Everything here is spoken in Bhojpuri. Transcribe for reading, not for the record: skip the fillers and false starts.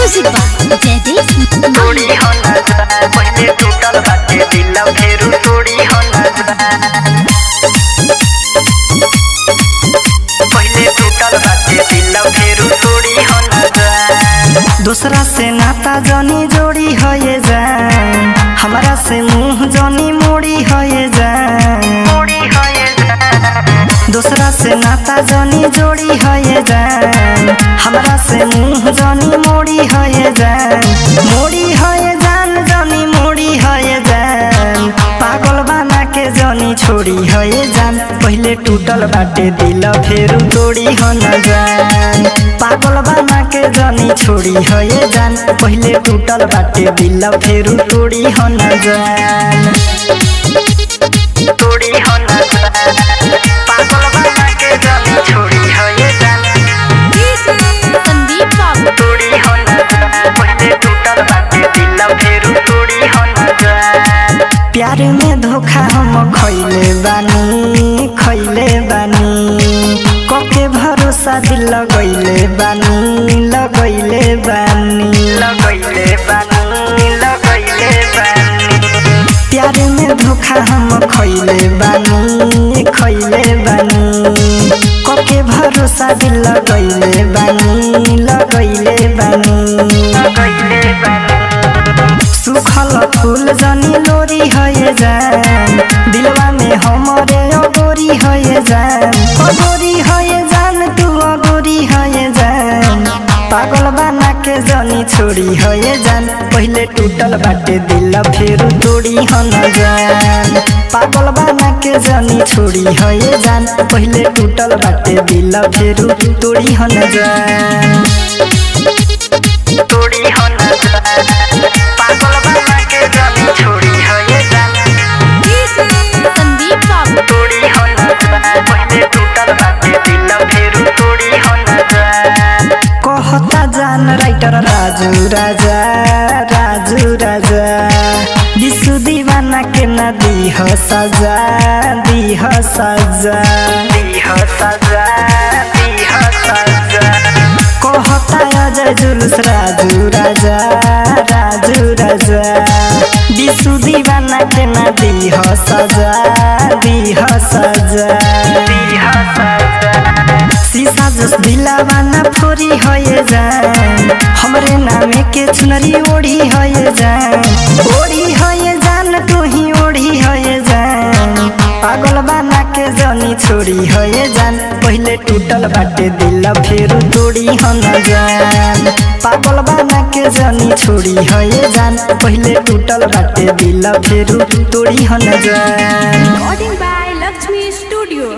म्यूजिक बा जयदीप तोड़ी हो ना जा पहले टूटल बाटे दिल फेरू तोड़ी हो ना जा पहले टूटल बाटे दिल फेरू तोड़ी हो ना जा दूसरा से नाता जनी जोड़ी हो ये जान हमारा से मुंह जनी मोड़ी हो ये जान दूसरा से नाता जनी जोड़ी हो ये जान हमारा से मुंह जनी मोड़ी हो ये जान मोड़ी हो ये जान जनी मोड़ी हो ये जान पागल बना के जनी छोड़ी हो ये जान पहले टूटल बाटे दिल फेरू तोड़ी हो न जान पागल बना के जनी छोड़ी हो ये जान पहले टूटल बाटे दिल फेरू तोड़ी हो न जान तोड़ी हो न जान पागल बना के जनी छोड़ी हो ये जान संदीप बाबू तोड़ी हो न जान पहले टूटल बाटे दिल फेरू तोड़ी हो न जान प्यार में धोखा हम खइले बानी कके भरोसा दिल लगैले बानी प्यार में धोखा हम खइले बानी कके भरोसा दिल लगैले बानी सुखल फूल जनी लोरी है जान दिलवा में हमरे अगोरी है जान तू अगोरी है जान पागल बना के जनी छोड़ी है जान पहले टूटल बाटे दिल फेरू तोड़ी हो न जान पागल बना के जनी छोड़ी है जान पहले टूटल बाटे दिल फेरू तोड़ी हो न जान तोड़ी हो न जान पागल बना के जनी छोड़ी है जान संदीप बाबू तोड़ी हो न जान पहले टूटल बाटे दिल फेरू तोड़ी हो न जान कहता जान राइटर राजू राजा विशु दीवाना के न दी हो सजा कहता अजय जुलूस राजू राजा विशु दीवाना के न दी हो सजा शीशा जस दिलावा न फोरी है जान हमरे नामे के चुनरी ओढ़ी है जान तू ही ओढ़ी है जान पागल बना के जनी छोड़ी है जान पहले टूटल बाटे दिल फेरू तोड़ी हो न जान पागल बना के जनी छोड़ी है जान पहले टूटल बाटे दिल फेरू तोड़ी हो न जान रिकॉर्डिंग बाय लक्ष्मी स्टूडियो।